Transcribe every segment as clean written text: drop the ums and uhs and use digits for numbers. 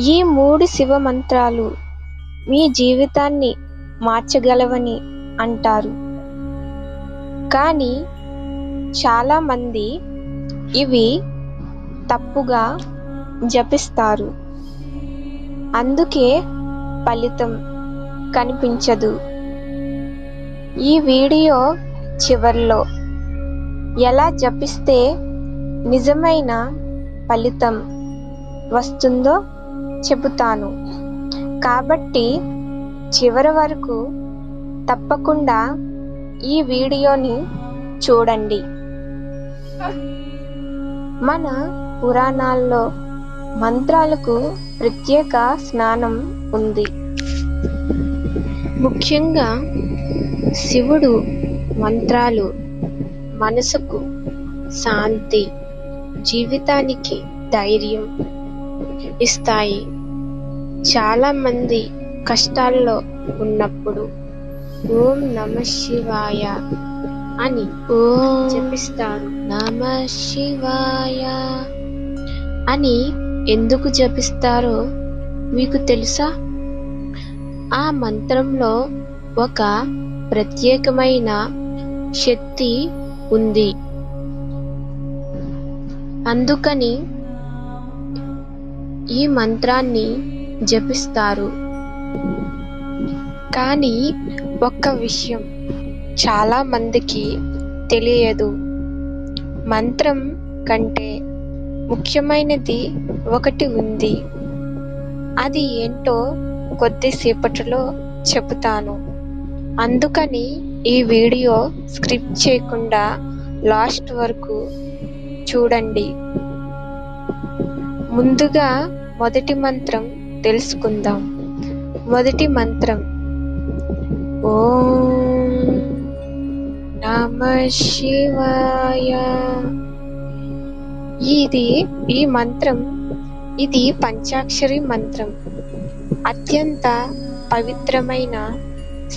ఈ 3 శివ మంత్రాలు మీ జీవితాన్ని మార్చగలవని అంటారు. కానీ చాలామంది ఇవి తప్పుగా జపిస్తారు. అందుకే ఫలితం కనిపించదు. ఈ వీడియో చివర్లో ఎలా జపిస్తే నిజమైన ఫలితం వస్తుందో చెబుతాను. కాబట్టి చివరి వరకు తప్పకుండా ఈ వీడియోని చూడండి. మన పురాణాల్లో మంత్రాలకు ప్రత్యేక స్నానం ఉంది. ముఖ్యంగా శివుడు మంత్రాలు మనసుకు శాంతి, జీవితానికి ధైర్యం ఇస్తాయి. చాలామంది కష్టాల్లో ఉన్నప్పుడు ఓం నమః శివాయ అని జపిస్తారు. నమః శివాయ అని ఎందుకు జపిస్తారో మీకు తెలుసా? ఆ మంత్రంలో ఒక ప్రత్యేకమైన శక్తి ఉంది. అందుకని ఈ మంత్రాన్ని జపిస్తారు. కానీ ఒక్క విషయం చాలా మందికి తెలియదు. మంత్రం కంటే ముఖ్యమైనది ఒకటి ఉంది. అది ఏంటో కొద్దిసేపటిలో చెబుతాను. అందుకని ఈ వీడియో స్కిప్ చేయకుండా లాస్ట్ వరకు చూడండి. ముందుగా మొదటి మంత్రం తెలుసుకుందాం. మొదటి మంత్రం ఓం నమః శివాయ. ఈ మంత్రం ఇది పంచాక్షరి మంత్రం. అత్యంత పవిత్రమైన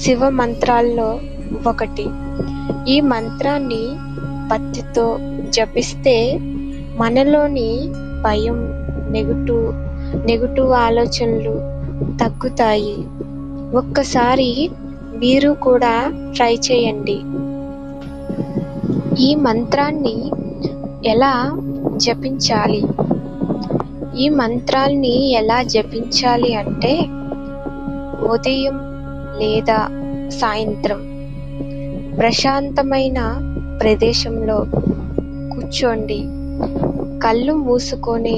శివ మంత్రాల్లో ఒకటి. ఈ మంత్రాన్ని భక్తితో జపిస్తే మనలోని భయం, నెగటివ్ ఆలోచనలు తగ్గుతాయి. ఒక్కసారి మీరు కూడా ట్రై చేయండి. ఈ మంత్రాన్ని ఎలా జపించాలి? ఈ మంత్రాల్ని ఎలా జపించాలి అంటే ఉదయం లేదా సాయంత్రం ప్రశాంతమైన ప్రదేశంలో కూర్చోండి. కళ్ళు మూసుకొని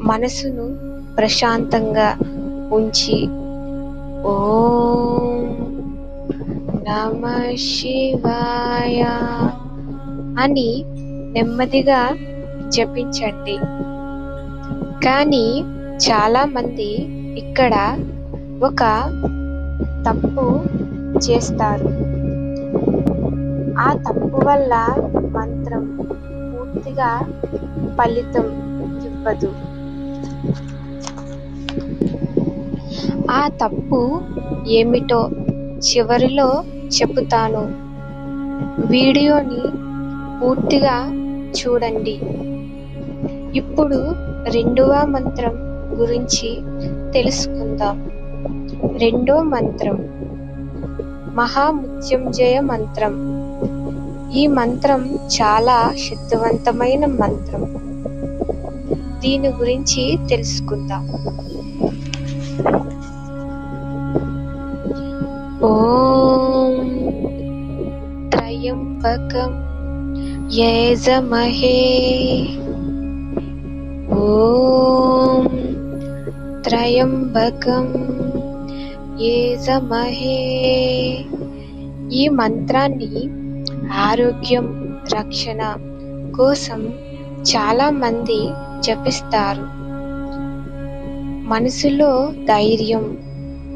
మనసును ప్రశాంతంగా ఉంచి ఓం నమః శివాయ అని నెమ్మదిగా జపించండి. కానీ చాలామంది ఇక్కడ ఒక తప్పు చేస్తారు. ఆ తప్పు వల్ల మంత్రం పూర్తిగా ఫలితం ఇవ్వదు. ఆ తప్పు ఏమిటో చివరిలో చెబుతాను. వీడియోని పూర్తిగా చూడండి. ఇప్పుడు రెండవ మంత్రం గురించి తెలుసుకుందాం. రెండో మంత్రం మహామృత్యుంజయ మంత్రం. ఈ మంత్రం చాలా శక్తివంతమైన మంత్రం. దీని గురించి తెలుసుకుందాం. ఓం త్రయంబకం యజమహే ఓం త్రయంబకం యజమహే. ఈ మంత్రాన్ని ఆరోగ్యం, రక్షణ కోసం చాలా మంది జపిస్తారు. మనసులో ధైర్యం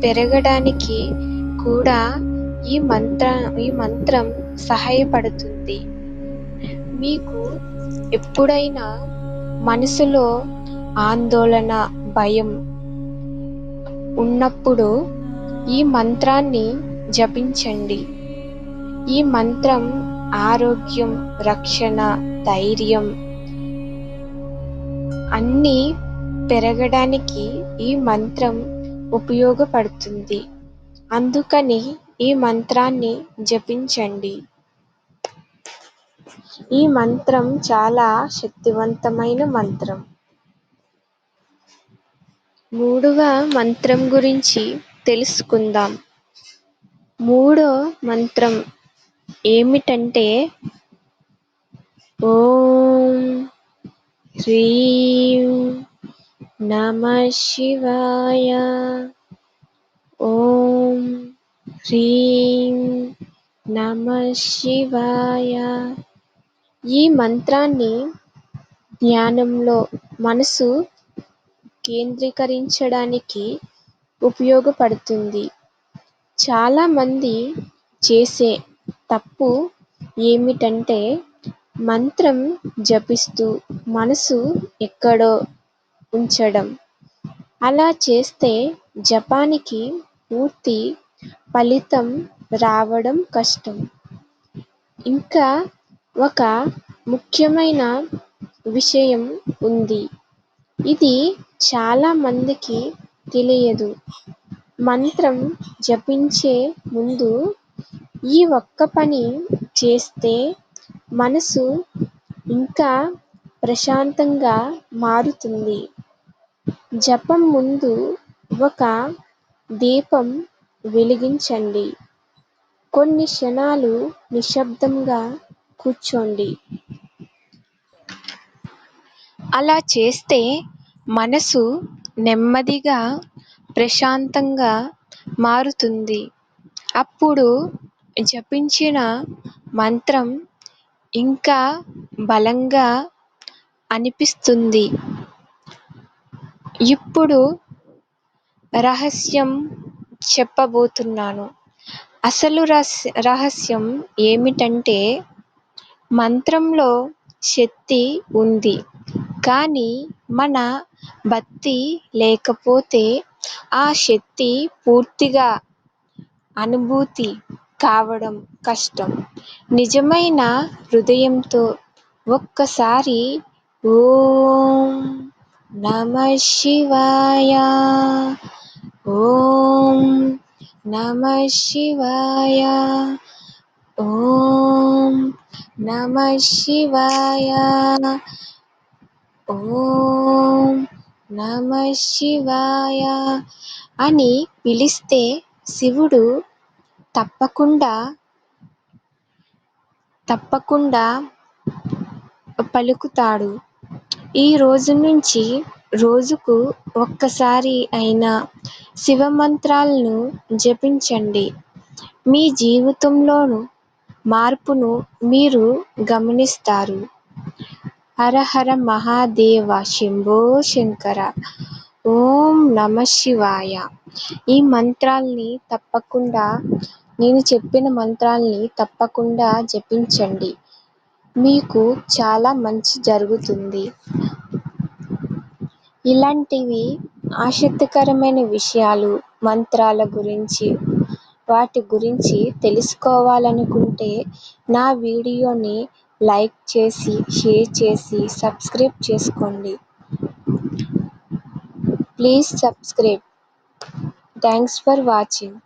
పెరగడానికి కూడా ఈ మంత్రం సహాయపడుతుంది. మీకు ఎప్పుడైనా మనసులో ఆందోళన, భయం ఉన్నప్పుడు ఈ మంత్రాన్ని జపించండి. ఈ మంత్రం ఆరోగ్యం, రక్షణ, ధైర్యం అన్నీ పెరగడానికి ఈ మంత్రం ఉపయోగపడుతుంది. అందుకని ఈ మంత్రాన్ని జపించండి. ఈ మంత్రం చాలా శక్తివంతమైన మంత్రం. మూడవ మంత్రం గురించి తెలుసుకుందాం. మూడో మంత్రం ఏమిటంటే ఓం హ్రీం నమః శివాయ. ఓం హ్రీం నమః శివాయ. ఈ మంత్రాన్ని ధ్యానంలో మనసు కేంద్రీకరించడానికి ఉపయోగపడుతుంది. చాలా మంది చేసే తప్పు ఏమిటంటే మంత్రం జపిస్తూ మనసు ఎక్కడో ఉంచడం. అలా చేస్తే జపానికి పూర్తి ఫలితం రావడం కష్టం. ఇంకా ఒక ముఖ్యమైన విషయం ఉంది. ఇది చాలా మందికి తెలియదు. మంత్రం జపించే ముందు ఈ ఒక్క పని చేస్తే మనసు ఇంకా ప్రశాంతంగా మారుతుంది. జపం ముందు ఒక దీపం వెలిగించండి. కొన్ని క్షణాలు నిశ్శబ్దంగా కూర్చోండి. అలా చేస్తే మనసు నెమ్మదిగా ప్రశాంతంగా మారుతుంది. అప్పుడు జపించిన మంత్రం ఇంకా బలంగా అనిపిస్తుంది. ఇప్పుడు రహస్యం చెప్పబోతున్నాను. అసలు రహస్యం ఏమిటంటే మంత్రంలో శక్తి ఉంది. కానీ మన భక్తి లేకపోతే ఆ శక్తి పూర్తిగా అనుభూతి కావడం కష్టం. నిజమైన హృదయంతో ఒక్కసారి ఓం నమః శివాయ, ఓం నమః శివాయ, ఓం నమః శివాయ, ఓం నమః శివాయ అని పిలిస్తే శివుడు తప్పకుండా పలుకుతాడు. ఈ రోజు నుంచి రోజుకు ఒక్కసారి అయినా శివ మంత్రాలను జపించండి. మీ జీవితంలోను మార్పును మీరు గమనిస్తారు. హర హర మహాదేవ, శంభో శంకర. ఓం నమః శివాయ. ఈ మంత్రాల్ని తప్పకుండా, నేను చెప్పిన మంత్రాల్ని తప్పకుండా జపించండి. మీకు చాలా మంచి జరుగుతుంది. ఇలాంటివి ఆసక్తికరమైన విషయాలు మంత్రాల గురించి, వాటి గురించి తెలుసుకోవాలనుకుంటే నా వీడియోని లైక్ చేసి, షేర్ చేసి, సబ్స్క్రైబ్ చేసుకోండి. Please subscribe. Thanks for watching.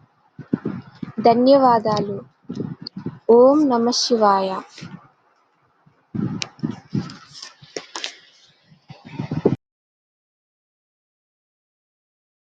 ధన్యవాదాలు. ఓం నమః శివాయ.